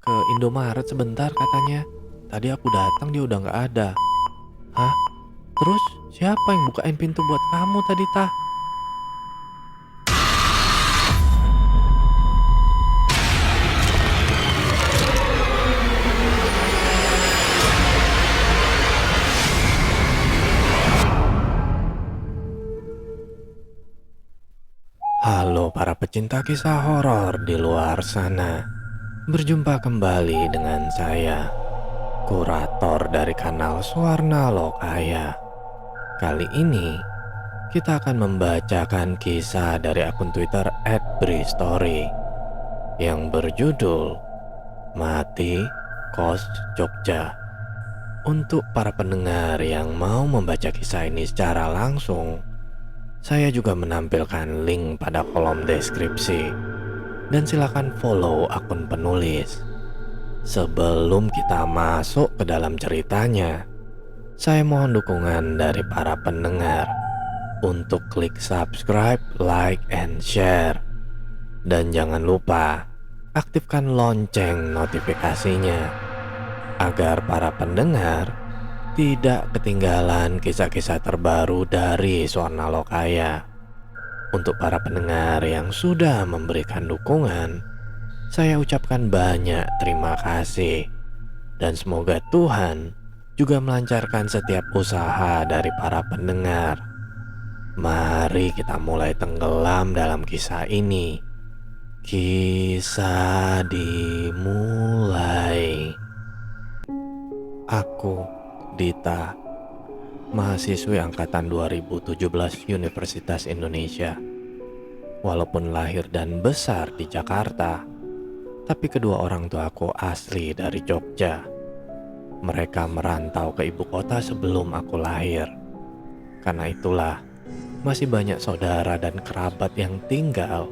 ke Indomaret sebentar katanya. Tadi aku datang dia udah nggak ada. Hah? Terus siapa yang bukain pintu buat kamu tadi, Tah? Halo para pecinta kisah horor di luar sana. Berjumpa kembali dengan saya, kurator dari kanal Suwarna Lokaya. Kali ini kita akan membacakan kisah dari akun Twitter @bristory yang berjudul Mati Kos Jogja. Untuk para pendengar yang mau membaca kisah ini secara langsung, saya juga menampilkan link pada kolom deskripsi. Dan silakan follow akun penulis. Sebelum kita masuk ke dalam ceritanya, saya mohon dukungan dari para pendengar untuk klik subscribe, like, and share. Dan jangan lupa aktifkan lonceng notifikasinya agar para pendengar tidak ketinggalan kisah-kisah terbaru dari Suwarna Lokaya. Untuk para pendengar yang sudah memberikan dukungan, saya ucapkan banyak terima kasih. Dan semoga Tuhan juga melancarkan setiap usaha dari para pendengar. Mari kita mulai tenggelam dalam kisah ini. Kisah dimulai. Aku, Dita, mahasiswi angkatan 2017 Universitas Indonesia. Walaupun lahir dan besar di Jakarta, tapi kedua orang tuaku asli dari Jogja. Mereka merantau ke ibu kota sebelum aku lahir. Karena itulah, masih banyak saudara dan kerabat yang tinggal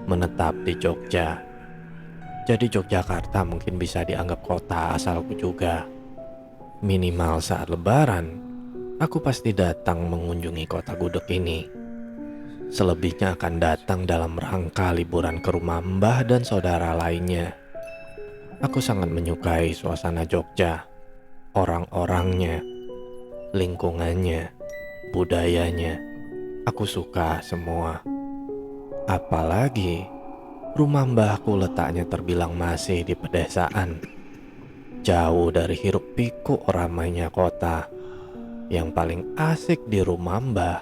menetap di Jogja. Jadi Yogyakarta mungkin bisa dianggap kota asalku juga. Minimal saat lebaran, aku pasti datang mengunjungi kota gudeg ini. Selebihnya akan datang dalam rangka liburan ke rumah mbah dan saudara lainnya. Aku sangat menyukai suasana Jogja, orang-orangnya, lingkungannya, budayanya. Aku suka semua. Apalagi rumah mbahku letaknya terbilang masih di pedesaan, jauh dari hiruk pikuk ramainya kota. Yang paling asik di rumah mbah,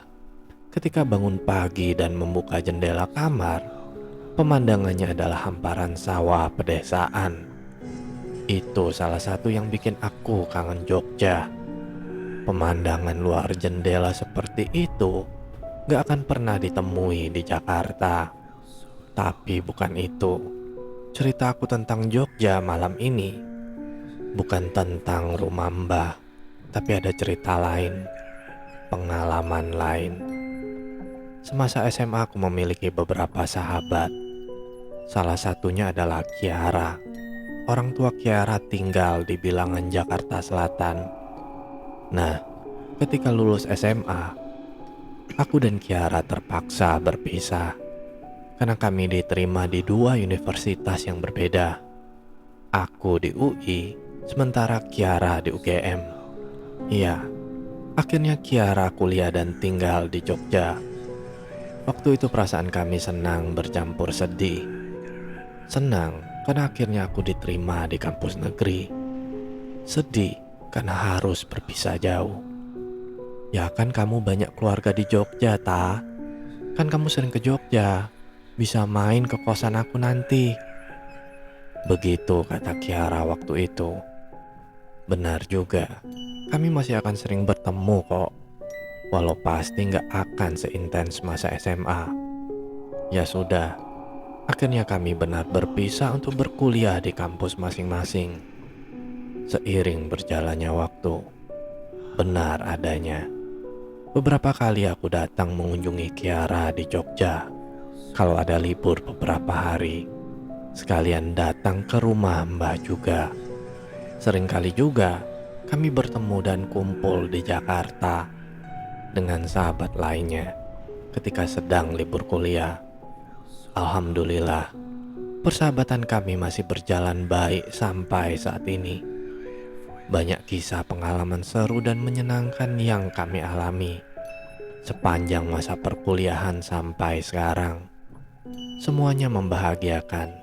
ketika bangun pagi dan membuka jendela kamar, pemandangannya adalah hamparan sawah pedesaan. Itu salah satu yang bikin aku kangen Jogja. Pemandangan luar jendela seperti itu gak akan pernah ditemui di Jakarta. Tapi bukan itu. Cerita aku tentang Jogja malam ini bukan tentang rumah mbah, tapi ada cerita lain, pengalaman lain. Semasa SMA aku memiliki beberapa sahabat. Salah satunya adalah Kiara. Orang tua Kiara tinggal di bilangan Jakarta Selatan. Nah, ketika lulus SMA, aku dan Kiara terpaksa berpisah karena kami diterima di dua universitas yang berbeda. Aku di UI, sementara Kiara di UGM. Iya, akhirnya Kiara kuliah dan tinggal di Jogja. Waktu itu perasaan kami senang bercampur sedih. Senang karena akhirnya aku diterima di kampus negeri. Sedih karena harus berpisah jauh. Ya kan kamu banyak keluarga di Jogja, Ta? Kan kamu sering ke Jogja. Bisa main ke kosan aku nanti. Begitu kata Kiara waktu itu. Benar juga, kami masih akan sering bertemu kok. Walau pasti gak akan seintens masa SMA. Ya sudah, akhirnya kami benar berpisah untuk berkuliah di kampus masing-masing. Seiring berjalannya waktu, benar adanya, beberapa kali aku datang mengunjungi Kiara di Jogja. Kalau ada libur beberapa hari, sekalian datang ke rumah mbah juga. Seringkali juga kami bertemu dan kumpul di Jakarta dengan sahabat lainnya ketika sedang libur kuliah. Alhamdulillah, Persahabatan kami masih berjalan baik sampai saat ini. Banyak kisah pengalaman seru dan menyenangkan yang kami alami sepanjang masa perkuliahan sampai sekarang. Semuanya membahagiakan,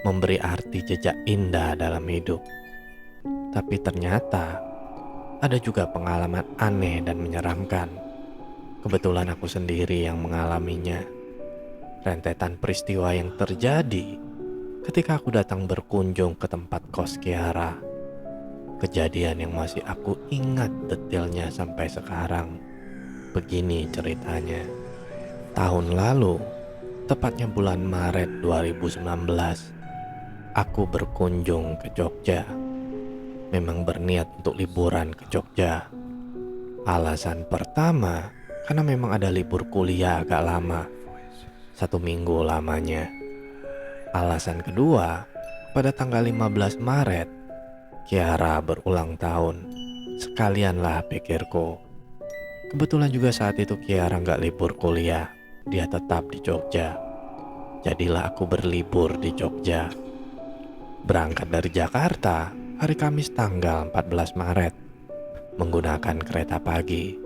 memberi arti jejak indah dalam hidup. Tapi ternyata ada juga pengalaman aneh dan menyeramkan. Kebetulan aku sendiri yang mengalaminya. Rentetan peristiwa yang terjadi ketika aku datang berkunjung ke tempat kos Kiara. Kejadian yang masih aku ingat detailnya sampai sekarang. Begini ceritanya. Tahun lalu, tepatnya bulan Maret 2019, aku berkunjung ke Jogja. Memang berniat untuk liburan ke Jogja. Alasan pertama, karena memang ada libur kuliah agak lama. 1 minggu lamanya. Alasan kedua, pada tanggal 15 Maret, Kiara berulang tahun. Sekalianlah pikirku. Kebetulan juga saat itu Kiara nggak libur kuliah. Dia tetap di Jogja. Jadilah aku berlibur di Jogja. Berangkat dari Jakarta hari Kamis tanggal 14 Maret. Menggunakan kereta pagi.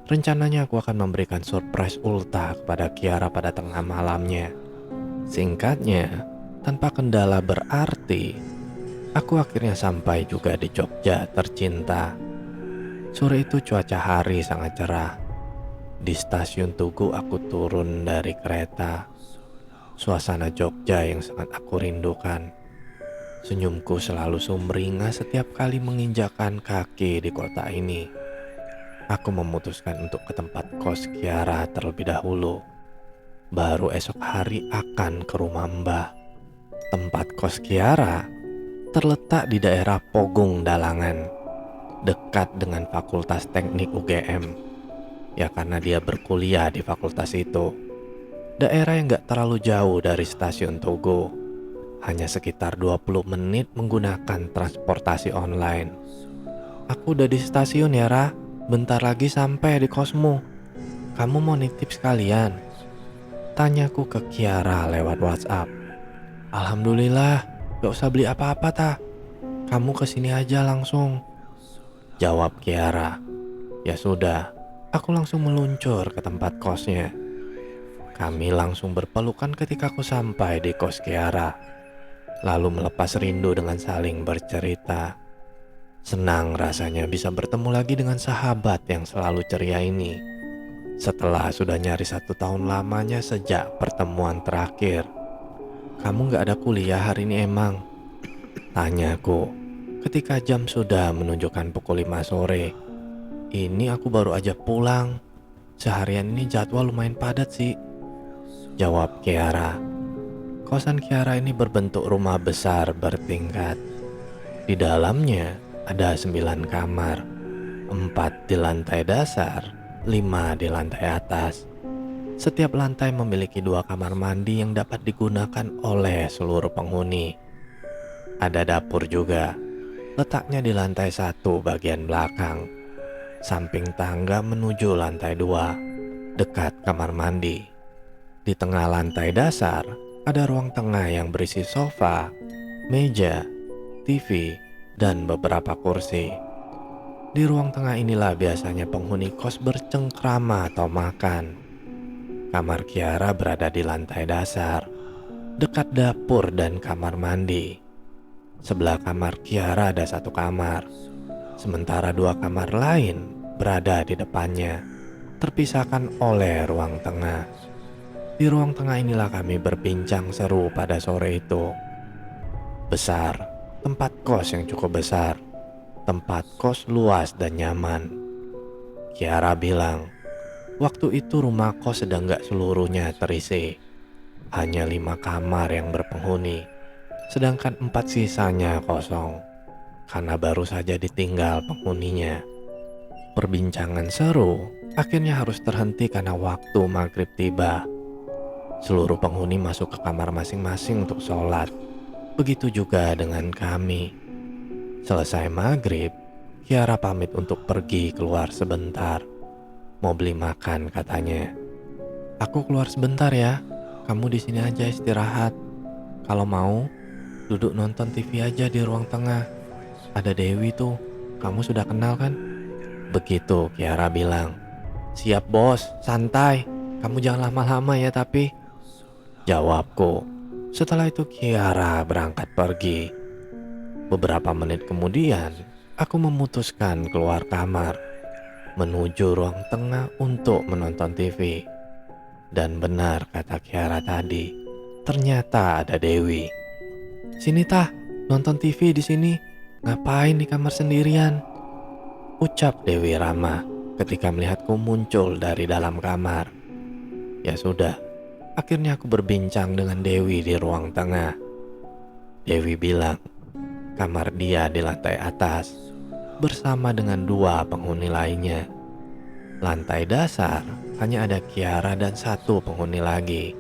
Rencananya aku akan memberikan surprise ultah kepada Kiara pada tengah malamnya. Singkatnya, tanpa kendala berarti, aku akhirnya sampai juga di Jogja tercinta. Sore itu cuaca hari sangat cerah. Di stasiun Tugu aku turun dari kereta. Suasana Jogja yang sangat aku rindukan. Senyumku selalu sumringah setiap kali menginjakan kaki di kota ini. Aku memutuskan untuk ke tempat kos Kiara terlebih dahulu. Baru esok hari akan ke rumah Mbah. Tempat kos Kiara terletak di daerah Pogung Dalangan, dekat dengan Fakultas Teknik UGM. Ya karena dia berkuliah di fakultas itu. Daerah yang gak terlalu jauh dari stasiun Tugu. Hanya sekitar 20 menit menggunakan transportasi online. Aku udah di stasiun ya, Ra. Bentar lagi sampai di kosmu. Kamu mau nitip sekalian? Tanyaku ke Kiara lewat WhatsApp. Alhamdulillah, gak usah beli apa-apa ta. Kamu kesini aja langsung. Jawab Kiara. Ya sudah, aku langsung meluncur ke tempat kosnya. Kami langsung berpelukan ketika aku sampai di kos Kiara. Lalu melepas rindu dengan saling bercerita. Senang rasanya bisa bertemu lagi dengan sahabat yang selalu ceria ini. Setelah sudah nyaris 1 tahun lamanya sejak pertemuan terakhir. Kamu gak ada kuliah hari ini emang? Tanyaku ketika jam sudah menunjukkan pukul 5 sore. Ini aku baru aja pulang. Seharian ini jadwal lumayan padat sih. Jawab Kiara. Kosan Kiara ini berbentuk rumah besar bertingkat. Di dalamnya ada 9 kamar, 4 di lantai dasar, 5 di lantai atas. Setiap lantai memiliki 2 kamar mandi yang dapat digunakan oleh seluruh penghuni. Ada dapur juga, letaknya di lantai 1 bagian belakang, samping tangga menuju lantai 2, dekat kamar mandi. Di tengah lantai dasar, ada ruang tengah yang berisi sofa, meja, TV, dan beberapa kursi. Di ruang tengah inilah biasanya penghuni kos bercengkrama atau makan. Kamar Kiara berada di lantai dasar, dekat dapur dan kamar mandi. Sebelah kamar Kiara ada 1 kamar, sementara 2 kamar lain berada di depannya, terpisahkan oleh ruang tengah. Di ruang tengah inilah kami berbincang seru pada sore itu. Besar. Tempat kos yang cukup besar. Tempat kos luas dan nyaman. Kiara bilang, waktu itu rumah kos sedang gak seluruhnya terisi. Hanya 5 kamar yang berpenghuni, sedangkan 4 sisanya kosong. Karena baru saja ditinggal penghuninya. Perbincangan seru akhirnya harus terhenti karena waktu maghrib tiba. Seluruh penghuni masuk ke kamar masing-masing untuk sholat. Begitu juga dengan kami. Selesai maghrib, Kiara pamit untuk pergi keluar sebentar. Mau beli makan katanya. Aku keluar sebentar ya. Kamu di sini aja istirahat. Kalau mau, duduk nonton TV aja di ruang tengah. Ada Dewi tuh, kamu sudah kenal kan? Begitu Kiara bilang. Siap bos, santai. Kamu jangan lama-lama ya tapi. Jawabku. Setelah itu Kiara berangkat pergi. Beberapa menit kemudian, aku memutuskan keluar kamar, menuju ruang tengah untuk menonton TV. Dan benar kata Kiara tadi, ternyata ada Dewi. Sini tah, nonton TV di sini. Ngapain di kamar sendirian? Ucap Dewi ramah ketika melihatku muncul dari dalam kamar. Ya sudah, akhirnya aku berbincang dengan Dewi di ruang tengah. Dewi bilang, kamar dia di lantai atas bersama dengan 2 penghuni lainnya. Lantai dasar hanya ada Kiara dan 1 penghuni lagi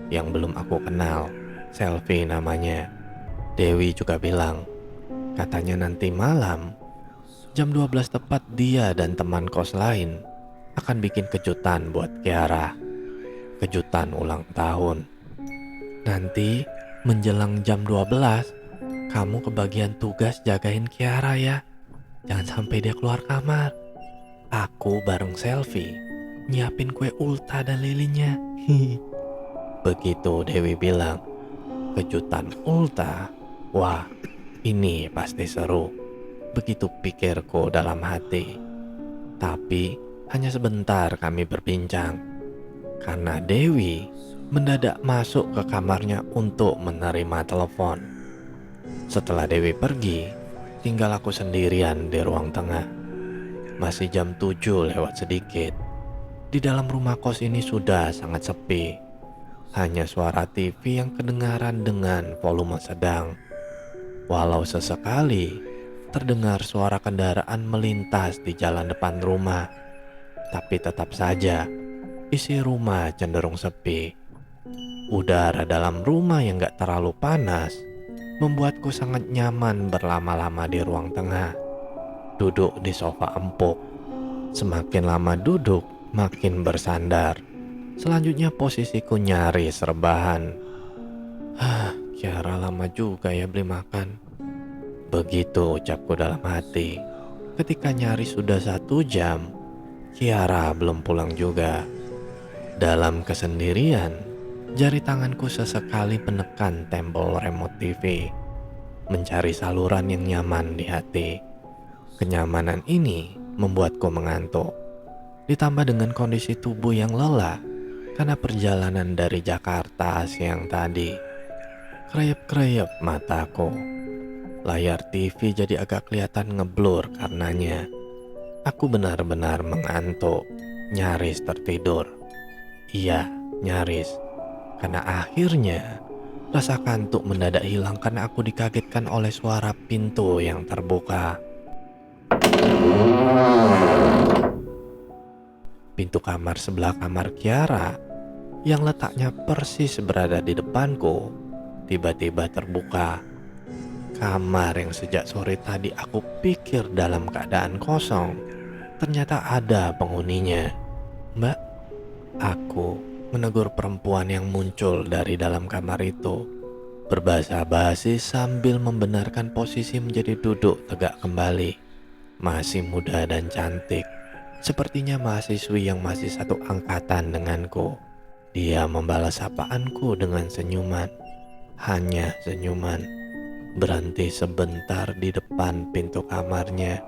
yang belum aku kenal, Selfie namanya. Dewi juga bilang, katanya nanti malam jam 12 tepat dia dan teman kos lain akan bikin kejutan buat Kiara. Kejutan ulang tahun. Nanti menjelang jam 12, kamu kebagian tugas jagain Kiara ya. Jangan sampai dia keluar kamar. Aku bareng Selfie nyiapin kue ulta dan lilinnya. Begitu Dewi bilang, kejutan ulta. Wah, ini pasti seru. Begitu pikirku dalam hati. Tapi hanya sebentar kami berbincang. Karena Dewi mendadak masuk ke kamarnya untuk menerima telepon. Setelah Dewi pergi, tinggal aku sendirian di ruang tengah. Masih jam 7 lewat sedikit. Di dalam rumah kos ini sudah sangat sepi. Hanya suara TV yang kedengaran dengan volume sedang. Walau sesekali terdengar suara kendaraan melintas di jalan depan rumah, tapi tetap saja isi rumah cenderung sepi. Udara dalam rumah yang gak terlalu panas membuatku sangat nyaman berlama-lama di ruang tengah. Duduk di sofa empuk. Semakin lama duduk, makin bersandar. Selanjutnya posisiku nyaris rebahan. Kiara lama juga ya beli makan. Begitu ucapku dalam hati. Ketika nyaris sudah 1 jam, Kiara belum pulang juga. Dalam kesendirian, jari tanganku sesekali menekan tombol remote TV, mencari saluran yang nyaman di hati. Kenyamanan ini membuatku mengantuk, ditambah dengan kondisi tubuh yang lelah karena perjalanan dari Jakarta siang tadi. Kreyep-kreyep mataku. Layar TV jadi agak kelihatan ngeblur karenanya. Aku benar-benar mengantuk, nyaris tertidur. Iya, nyaris. Karena akhirnya rasa kantuk mendadak hilang karena aku dikagetkan oleh suara pintu yang terbuka. Pintu kamar sebelah kamar Kiara yang letaknya persis berada di depanku tiba-tiba terbuka. Kamar yang sejak sore tadi aku pikir dalam keadaan kosong, ternyata ada penghuninya. Mbak, aku menegur perempuan yang muncul dari dalam kamar itu, berbahasa basi sambil membenarkan posisi menjadi duduk tegak kembali. Masih muda dan cantik, sepertinya mahasiswi yang masih satu angkatan denganku. Dia membalas sapaanku dengan senyuman, hanya senyuman. Berhenti sebentar di depan pintu kamarnya.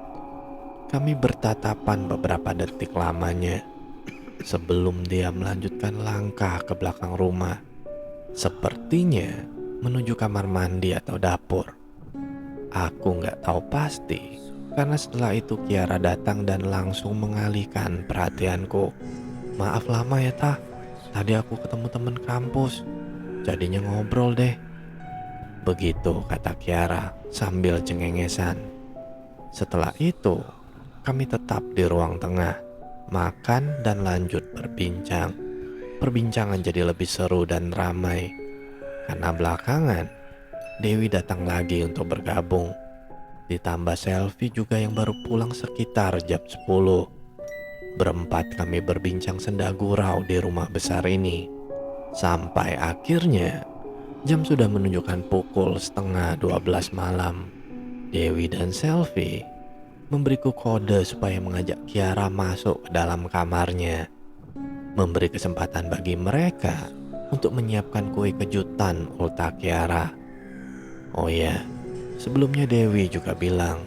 Kami bertatapan beberapa detik lamanya sebelum dia melanjutkan langkah ke belakang rumah, sepertinya menuju kamar mandi atau dapur. Aku nggak tahu pasti karena setelah itu Kiara datang dan langsung mengalihkan perhatianku. Maaf lama ya tah, tadi aku ketemu temen kampus, jadinya ngobrol deh. Begitu kata Kiara sambil cengengesan. Setelah itu kami tetap di ruang tengah, makan dan lanjut berbincang. Perbincangan jadi lebih seru dan ramai karena belakangan Dewi datang lagi untuk bergabung. Ditambah Selfie juga yang baru pulang sekitar jam 10. Berempat kami berbincang senda gurau di rumah besar ini. Sampai akhirnya Jam sudah menunjukkan pukul setengah 12 malam. Dewi dan Selvi memberiku kode supaya mengajak Kiara masuk ke dalam kamarnya, memberi kesempatan bagi mereka untuk menyiapkan kue kejutan ulta Kiara. Oh ya, sebelumnya Dewi juga bilang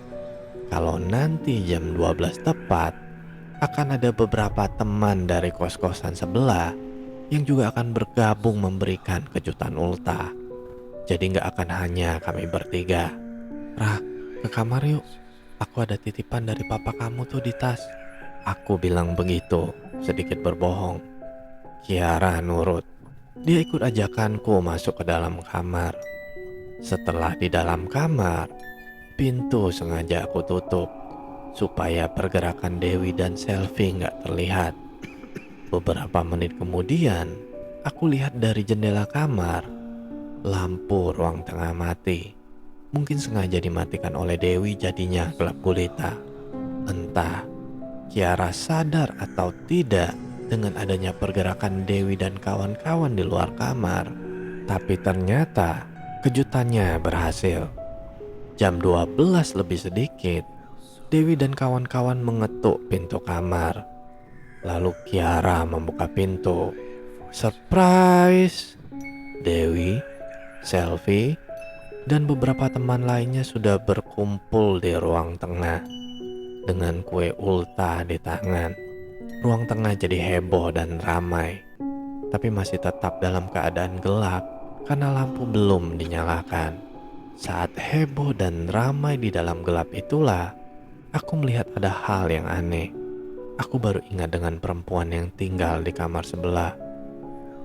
kalau nanti jam 12 tepat akan ada beberapa teman dari kos-kosan sebelah yang juga akan bergabung memberikan kejutan ulta. Jadi nggak akan hanya kami bertiga. Rah, ke kamar yuk. Aku ada titipan dari papa kamu tuh di tas. Aku bilang begitu, sedikit berbohong. Kiara nurut. Dia ikut ajakanku masuk ke dalam kamar. Setelah di dalam kamar, pintu sengaja aku tutup supaya pergerakan Dewi dan Selvi nggak terlihat. Beberapa menit kemudian, aku lihat dari jendela kamar, lampu ruang tengah mati. Mungkin sengaja dimatikan oleh Dewi jadinya gelap gulita. Entah Kiara sadar atau tidak dengan adanya pergerakan Dewi dan kawan-kawan di luar kamar. Tapi ternyata kejutannya berhasil. Jam 12 lebih sedikit, Dewi dan kawan-kawan mengetuk pintu kamar. Lalu Kiara membuka pintu. Surprise! Dewi, Selvi, dan beberapa teman lainnya sudah berkumpul di ruang tengah dengan kue ulta di tangan. Ruang tengah jadi heboh dan ramai, tapi masih tetap dalam keadaan gelap karena lampu belum dinyalakan. Saat heboh dan ramai di dalam gelap itulah aku melihat ada hal yang aneh. Aku baru ingat dengan perempuan yang tinggal di kamar sebelah.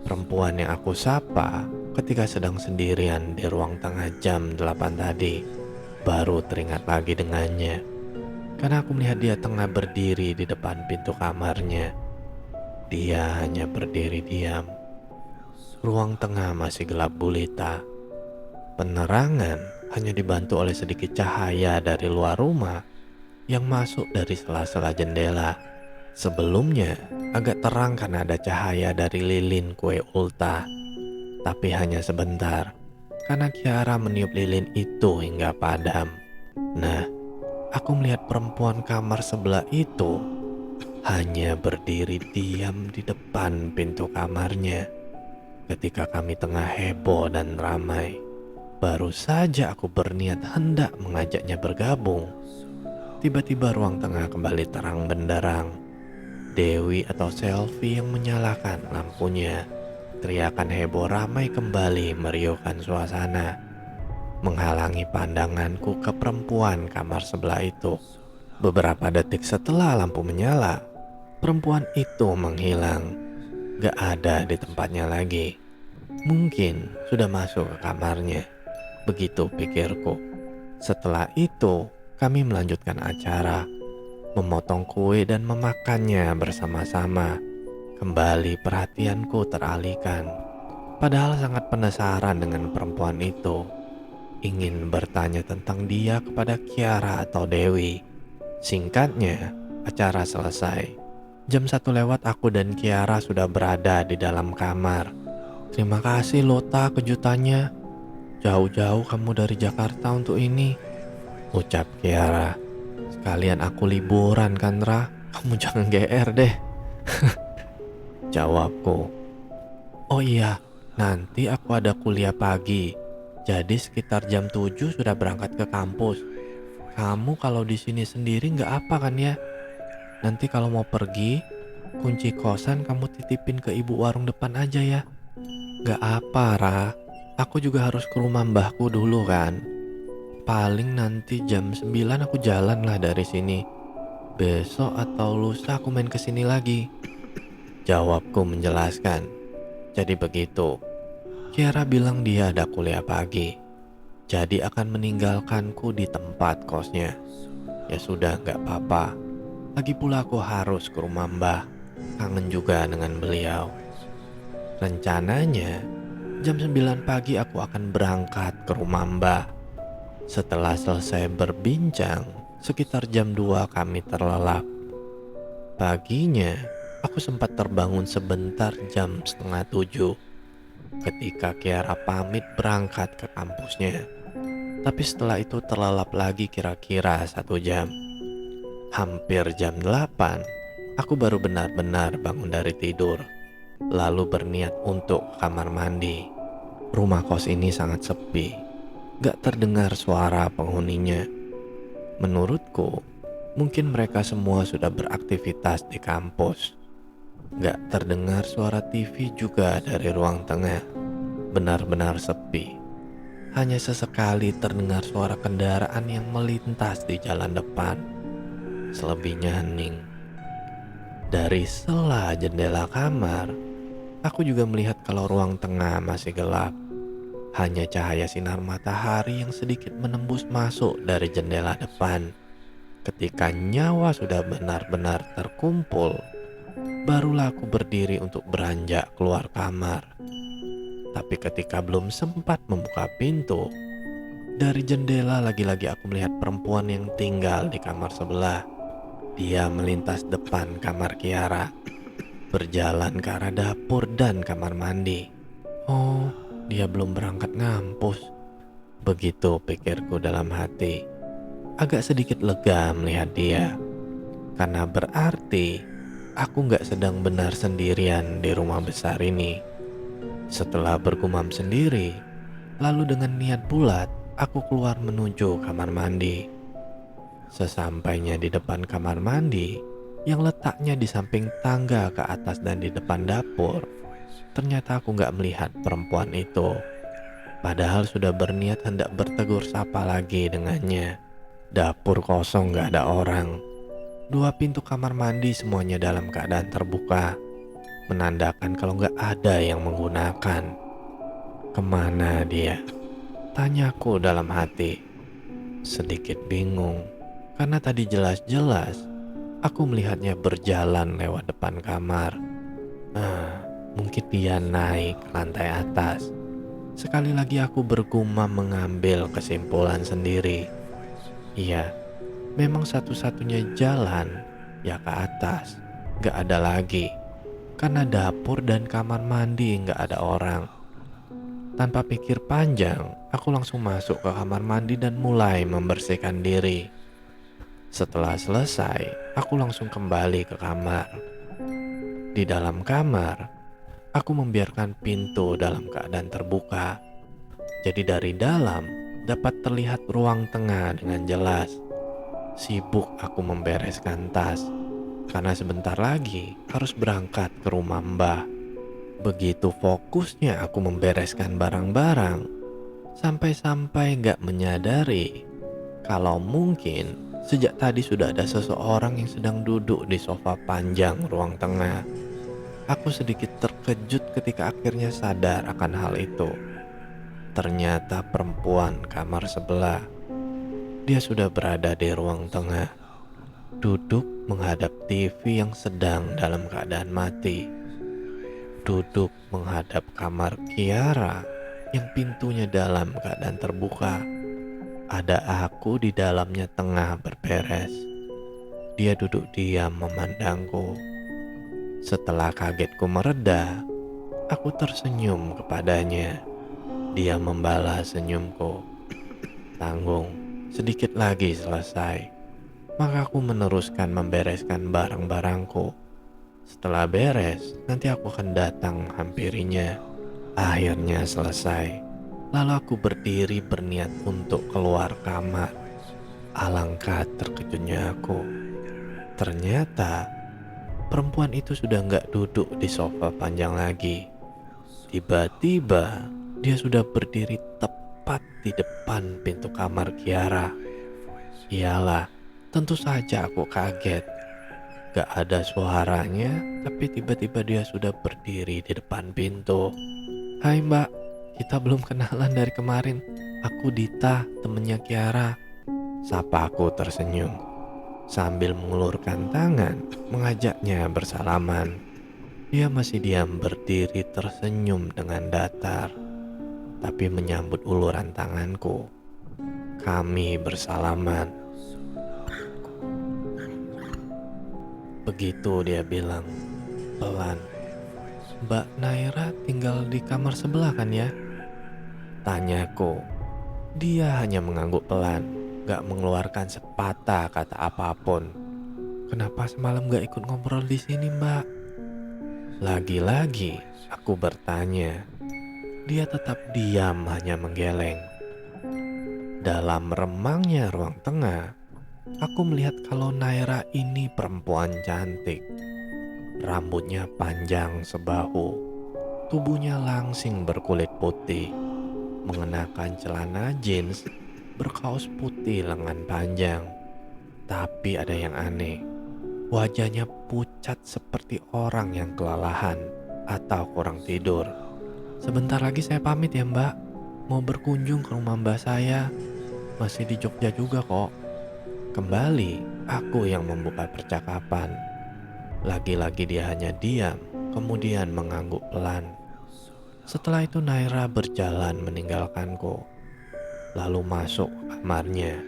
Perempuan yang aku sapa ketika sedang sendirian di ruang tengah jam 8 tadi. Baru teringat lagi dengannya, karena aku melihat dia tengah berdiri di depan pintu kamarnya. Dia hanya berdiri diam. Ruang tengah masih gelap gulita. Penerangan hanya dibantu oleh sedikit cahaya dari luar rumah yang masuk dari sela-sela jendela. Sebelumnya agak terang karena ada cahaya dari lilin kue ulta, tapi hanya sebentar karena Kiara meniup lilin itu hingga padam. Nah, aku melihat perempuan kamar sebelah itu hanya berdiri diam di depan pintu kamarnya ketika kami tengah heboh dan ramai. Baru saja aku berniat hendak mengajaknya bergabung, tiba-tiba ruang tengah kembali terang benderang. Dewi atau Selvi yang menyalakan lampunya. Teriakan heboh ramai kembali meriuhkan suasana, menghalangi pandanganku ke perempuan kamar sebelah itu. Beberapa detik setelah lampu menyala, perempuan itu menghilang. Gak ada di tempatnya lagi. Mungkin sudah masuk ke kamarnya. Begitu pikirku. Setelah itu, kami melanjutkan acara, memotong kue dan memakannya bersama-sama. Kembali perhatianku teralihkan. Padahal sangat penasaran dengan perempuan itu. Ingin bertanya tentang dia kepada Kiara atau Dewi. Singkatnya, acara selesai. Jam 1 lewat aku dan Kiara sudah berada di dalam kamar. Terima kasih Lota kejutannya. Jauh-jauh kamu dari Jakarta untuk ini, ucap Kiara. Sekalian aku liburan kan Ra, kamu jangan GR deh. Jawabku. Oh iya, nanti aku ada kuliah pagi, jadi sekitar jam 7 sudah berangkat ke kampus. Kamu kalau di sini sendiri nggak apa kan ya? Nanti kalau mau pergi, kunci kosan kamu titipin ke ibu warung depan aja ya. Nggak apa Ra, aku juga harus ke rumah mbahku dulu kan. Paling nanti jam 9 aku jalan lah dari sini. Besok atau lusa aku main kesini lagi. Jawabku menjelaskan. Jadi begitu. Kiara bilang dia ada kuliah pagi, jadi akan meninggalkanku di tempat kosnya. Ya sudah gak apa-apa. Lagi pula aku harus ke rumah mbah. Kangen juga dengan beliau. Rencananya jam 9 pagi aku akan berangkat ke rumah mbah. Setelah selesai berbincang, sekitar jam 2 kami terlelap. Paginya, aku sempat terbangun sebentar jam setengah 7. ketika Kiara pamit berangkat ke kampusnya. Tapi setelah itu terlelap lagi kira-kira 1 jam. Hampir jam 8, aku baru benar-benar bangun dari tidur. Lalu berniat untuk ke kamar mandi. Rumah kos ini sangat sepi. Gak terdengar suara penghuninya. Menurutku, mungkin mereka semua sudah beraktivitas di kampus. Gak terdengar suara TV juga dari ruang tengah. Benar-benar sepi. Hanya sesekali terdengar suara kendaraan yang melintas di jalan depan. Selebihnya hening. Dari sela jendela kamar, aku juga melihat kalau ruang tengah masih gelap. Hanya cahaya sinar matahari yang sedikit menembus masuk dari jendela depan. Ketika nyawa sudah benar-benar terkumpul, barulah aku berdiri untuk beranjak keluar kamar. Tapi ketika belum sempat membuka pintu, dari jendela lagi-lagi aku melihat perempuan yang tinggal di kamar sebelah. Dia melintas depan kamar Kiara, berjalan ke arah dapur dan kamar mandi. Oh, dia belum berangkat ngampus. Begitu pikirku dalam hati. Agak sedikit lega melihat dia, karena berarti aku gak sedang benar sendirian di rumah besar ini. Setelah bergumam sendiri, lalu dengan niat bulat, aku keluar menuju kamar mandi. Sesampainya di depan kamar mandi, yang letaknya di samping tangga ke atas dan di depan dapur, ternyata aku gak melihat perempuan itu. Padahal sudah berniat hendak bertegur sapa lagi dengannya. Dapur kosong, gak ada orang. 2 pintu kamar mandi semuanya dalam keadaan terbuka, menandakan kalau gak ada yang menggunakan. Kemana dia? Tanyaku dalam hati. Sedikit bingung, karena tadi jelas-jelas aku melihatnya berjalan lewat depan kamar. Mungkin dia naik ke lantai atas. Sekali lagi aku bergumam mengambil kesimpulan sendiri. Iya, memang satu-satunya jalan ya ke atas. Gak ada lagi, karena dapur dan kamar mandi gak ada orang. Tanpa pikir panjang, aku langsung masuk ke kamar mandi dan mulai membersihkan diri. Setelah selesai, aku langsung kembali ke kamar. Di dalam kamar, aku membiarkan pintu dalam keadaan terbuka. Jadi dari dalam dapat terlihat ruang tengah dengan jelas. Sibuk aku membereskan tas, karena sebentar lagi harus berangkat ke rumah Mbah. Begitu fokusnya aku membereskan barang-barang, sampai-sampai gak menyadari kalau mungkin sejak tadi sudah ada seseorang yang sedang duduk di sofa panjang ruang tengah. Aku sedikit terkejut ketika akhirnya sadar akan hal itu. Ternyata perempuan kamar sebelah. Dia sudah berada di ruang tengah, duduk menghadap TV yang sedang dalam keadaan mati. Duduk menghadap kamar Kiara yang pintunya dalam keadaan terbuka. Ada aku di dalamnya tengah berberes. Dia duduk diam memandangku. Setelah kagetku mereda, aku tersenyum kepadanya. Dia membalas senyumku. Tanggung, sedikit lagi selesai. Maka aku meneruskan membereskan barang-barangku. Setelah beres, nanti aku akan datang menghampirinya. Akhirnya selesai. Lalu aku berdiri berniat untuk keluar kamar. Alangkah terkejutnya aku. Ternyata perempuan itu sudah gak duduk di sofa panjang lagi. Tiba-tiba dia sudah berdiri tepat di depan pintu kamar Kiara. Iyalah, tentu saja aku kaget. Gak ada suaranya, tapi tiba-tiba dia sudah berdiri di depan pintu. Hai Mbak, kita belum kenalan dari kemarin. Aku Dita, temennya Kiara. Sapa aku tersenyum, sambil mengulurkan tangan mengajaknya bersalaman. Dia masih diam berdiri tersenyum dengan datar, tapi menyambut uluran tanganku. Kami bersalaman. Begitu dia bilang, pelan. Mbak Naira tinggal di kamar sebelah kan ya? Tanyaku. Dia hanya mengangguk pelan, gak mengeluarkan sepatah kata apapun. Kenapa semalam gak ikut ngobrol di sini, Mbak? Lagi-lagi aku bertanya. Dia tetap diam, hanya menggeleng. Dalam remangnya ruang tengah, aku melihat kalau Naira ini perempuan cantik. Rambutnya panjang sebahu, tubuhnya langsing berkulit putih, mengenakan celana jeans berkaos putih lengan panjang. Tapi ada yang aneh, wajahnya pucat seperti orang yang kelelahan atau kurang tidur. Sebentar lagi saya pamit ya Mbak, mau berkunjung ke rumah Mbak saya, masih di Jogja juga kok. Kembali aku yang membuka percakapan. Lagi-lagi dia hanya diam, kemudian mengangguk pelan. Setelah itu Naira berjalan meninggalkanku, lalu masuk ke kamarnya.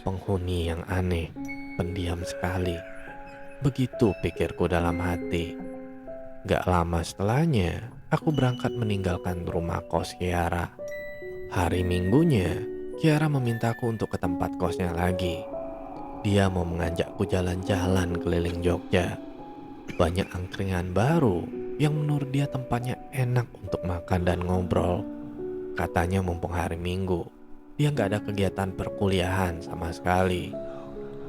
Penghuni yang aneh, pendiam sekali. Begitu pikirku dalam hati. Gak lama setelahnya, aku berangkat meninggalkan rumah kos Kiara. Hari Minggunya, Kiara memintaku untuk ke tempat kosnya lagi. Dia mau mengajakku jalan-jalan keliling Jogja. Banyak angkringan baru yang menurut dia tempatnya enak untuk makan dan ngobrol. Katanya mumpung hari Minggu, dia gak ada kegiatan perkuliahan sama sekali.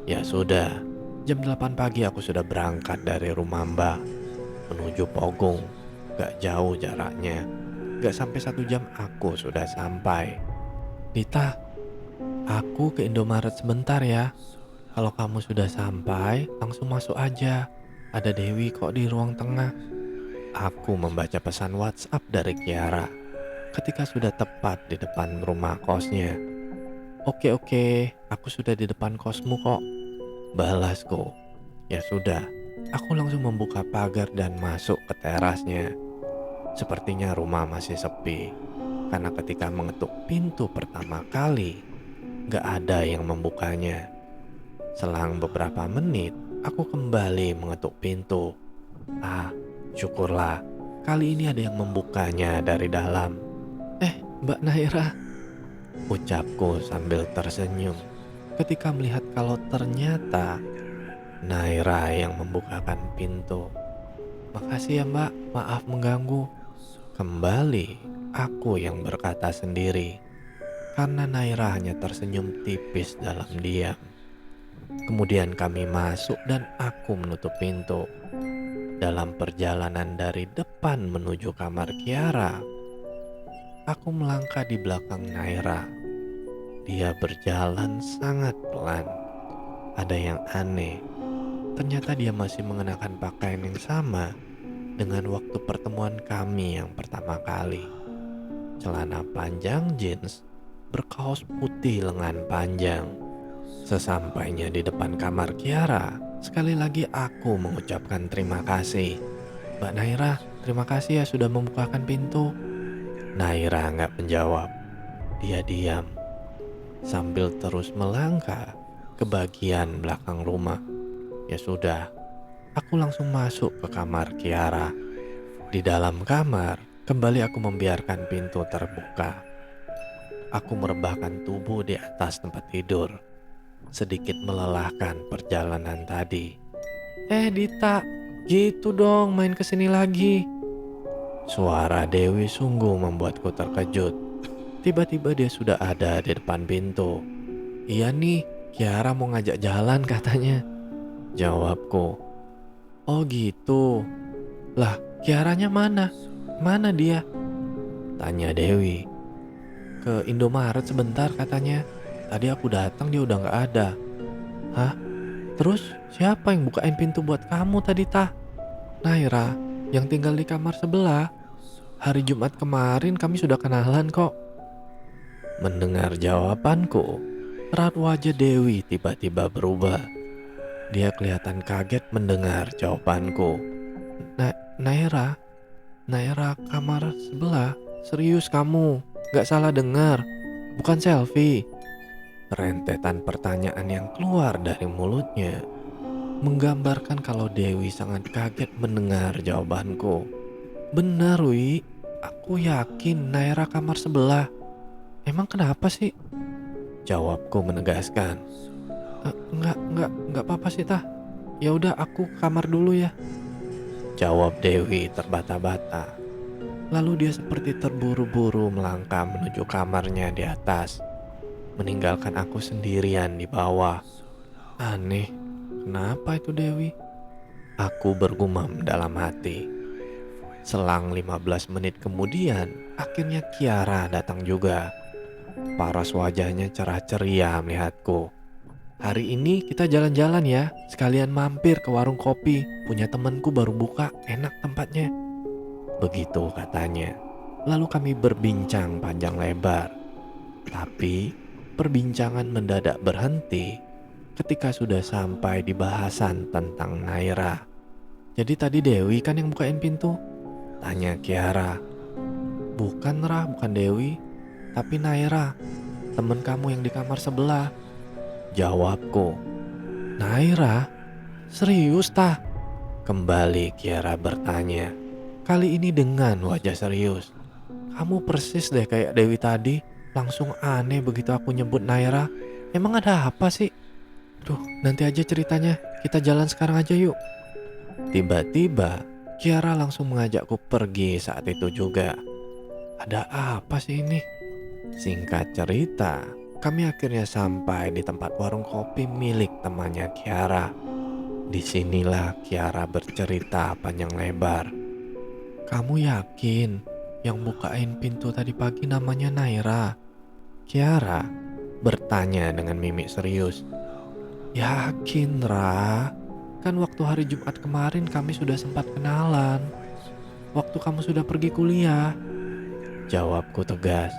Ya sudah, jam 8 pagi aku sudah berangkat dari rumah Mbak menuju Pogung. Gak jauh jaraknya, gak sampai 1 jam aku sudah sampai. Dita, aku ke Indomaret sebentar ya. Kalau kamu sudah sampai, langsung masuk aja. Ada Dewi kok di ruang tengah. Aku membaca pesan WhatsApp dari Kiara ketika sudah tepat di depan rumah kosnya. Oke, aku sudah di depan kosmu kok, balasku. Ya sudah, aku langsung membuka pagar dan masuk ke terasnya. Sepertinya rumah masih sepi, karena ketika mengetuk pintu pertama kali, gak ada yang membukanya. Selang beberapa menit, aku kembali mengetuk pintu. Syukurlah, kali ini ada yang membukanya dari dalam. Mbak Naira, ucapku sambil tersenyum ketika melihat kalau ternyata Naira yang membukakan pintu. Makasih ya Mbak, maaf mengganggu. Kembali aku yang berkata sendiri, karena Naira hanya tersenyum tipis dalam diam. Kemudian kami masuk dan aku menutup pintu. Dalam perjalanan dari depan menuju kamar Kiara, aku melangkah di belakang Naira. Dia berjalan sangat pelan. Ada yang aneh, ternyata dia masih mengenakan pakaian yang sama dengan waktu pertemuan kami yang pertama kali. Celana panjang jeans, berkaos putih lengan panjang. Sesampainya di depan kamar Kiara, sekali lagi aku mengucapkan terima kasih. Mbak Naira, terima kasih ya sudah membukakan pintu. Naira nggak menjawab. Dia diam sambil terus melangkah ke bagian belakang rumah. Ya sudah, aku langsung masuk ke kamar Kiara. Di dalam kamar, kembali aku membiarkan pintu terbuka. Aku merebahkan tubuh di atas tempat tidur, sedikit melelahkan perjalanan tadi. Dita, gitu dong main kesini lagi. Suara Dewi sungguh membuatku terkejut. Tiba-tiba dia sudah ada di depan pintu. Iya nih, Kiara mau ngajak jalan katanya, jawabku. Oh gitu. Lah, Kiaranya mana? Mana dia? Tanya Dewi. Ke Indomaret sebentar katanya. Tadi aku datang dia udah gak ada. Hah? Terus siapa yang bukain pintu buat kamu tadi tah? Naira, yang tinggal di kamar sebelah. Hari Jumat kemarin kami sudah kenalan kok. Mendengar jawabanku, raut wajah Dewi tiba-tiba berubah. Dia kelihatan kaget mendengar jawabanku. Naira kamar sebelah. Serius kamu, gak salah dengar. Bukan selfie. Rentetan pertanyaan yang keluar dari mulutnya menggambarkan kalau Dewi sangat kaget mendengar jawabanku. Bener Wi, aku yakin Naira kamar sebelah. Emang kenapa sih? Jawabku menegaskan. Enggak apa-apa sih tah. Ya udah aku ke kamar dulu ya. Jawab Dewi terbata-bata. Lalu dia seperti terburu-buru melangkah menuju kamarnya di atas, meninggalkan aku sendirian di bawah. Aneh, kenapa itu Dewi? Aku bergumam dalam hati. Selang 15 menit kemudian, akhirnya Kiara datang juga. Paras wajahnya cerah ceria melihatku. Hari ini kita jalan-jalan ya, sekalian mampir ke warung kopi. Punya temanku baru buka, enak tempatnya. Begitu katanya. Lalu kami berbincang panjang lebar. Tapi perbincangan mendadak berhenti ketika sudah sampai di bahasan tentang Naira. Jadi tadi Dewi kan yang bukain pintu? Tanya Kiara. Bukan Rah, bukan Dewi, tapi Naira, temen kamu yang di kamar sebelah. Jawabku. Naira? Serius tah? Kembali Kiara bertanya. Kali ini dengan wajah serius. Kamu persis deh kayak Dewi tadi. Langsung aneh begitu aku nyebut Naira. Emang ada apa sih? Duh, nanti aja ceritanya. Kita jalan sekarang aja yuk. Tiba-tiba Kiara langsung mengajakku pergi saat itu juga. Ada apa sih ini? Singkat cerita, kami akhirnya sampai di tempat warung kopi milik temannya Kiara. Disinilah Kiara bercerita panjang lebar. Kamu yakin yang bukain pintu tadi pagi namanya Naira? Kiara bertanya dengan mimik serius. Yakin Ra? Kan waktu hari Jumat kemarin kami sudah sempat kenalan. Waktu kamu sudah pergi kuliah. Jawabku tegas.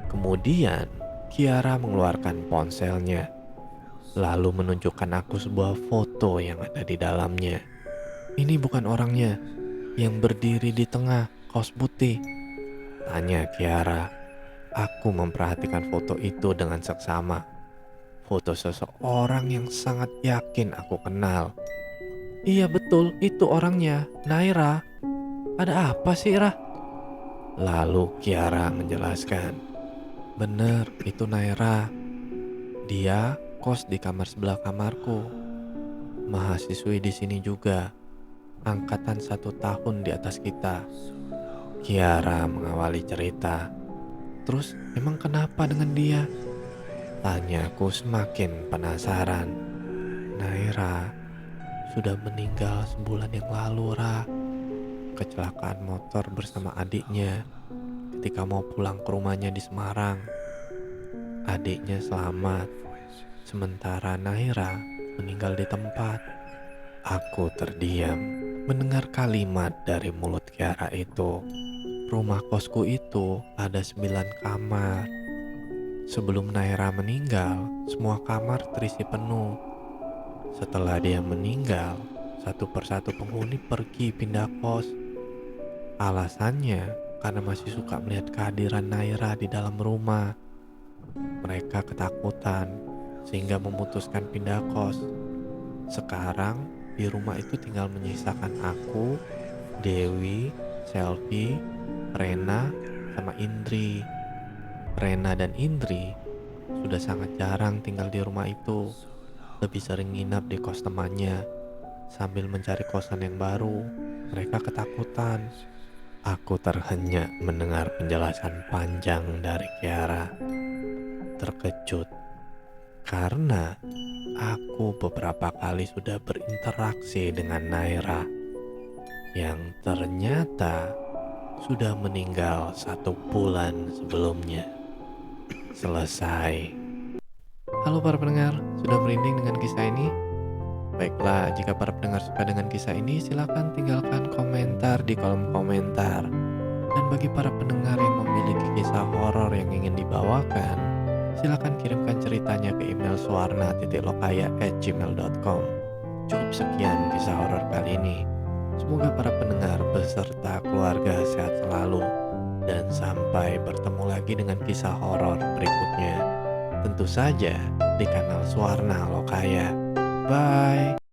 Kemudian Kiara mengeluarkan ponselnya. Lalu menunjukkan aku sebuah foto yang ada di dalamnya. Ini bukan orangnya yang berdiri di tengah kaos putih? Tanya Kiara. Aku memperhatikan foto itu dengan seksama. Foto seseorang yang sangat yakin aku kenal. Iya betul, itu orangnya, Naira. Ada apa sih Rah? Lalu Kiara menjelaskan. Bener, itu Naira. Dia kos di kamar sebelah kamarku. Mahasiswi di sini juga. Angkatan 1 tahun di atas kita. Kiara mengawali cerita. Terus emang kenapa dengan dia? Tanyaku semakin penasaran. Naira sudah meninggal sebulan yang lalu, Ra. Kecelakaan motor bersama adiknya ketika mau pulang ke rumahnya di Semarang. Adiknya selamat, sementara Naira meninggal di tempat. Aku terdiam mendengar kalimat dari mulut Kiara itu. Rumah kosku itu ada 9 kamar. Sebelum Naira meninggal, semua kamar terisi penuh. Setelah dia meninggal, satu persatu penghuni pergi pindah kos. Alasannya karena masih suka melihat kehadiran Naira di dalam rumah. Mereka ketakutan sehingga memutuskan pindah kos. Sekarang di rumah itu tinggal menyisakan aku, Dewi, Selvi, Rena, sama Indri. Rena dan Indri sudah sangat jarang tinggal di rumah itu. Lebih sering nginap di kos temannya. Sambil mencari kosan yang baru, mereka ketakutan. Aku terhenyak mendengar penjelasan panjang dari Kiara. Terkejut karena aku beberapa kali sudah berinteraksi dengan Naira yang ternyata sudah meninggal 1 bulan sebelumnya. Selesai. Halo para pendengar, sudah merinding dengan kisah ini? Baiklah, jika para pendengar suka dengan kisah ini, silakan tinggalkan komentar di kolom komentar. Dan bagi para pendengar yang memiliki kisah horor yang ingin dibawakan, silakan kirimkan ceritanya ke email suwarna.lokaya@gmail.com. Cukup sekian kisah horor kali ini. Semoga para pendengar beserta keluarga sehat selalu. Dan sampai bertemu lagi dengan kisah horor berikutnya. Tentu saja di kanal Suwarna Lokaya. Bye.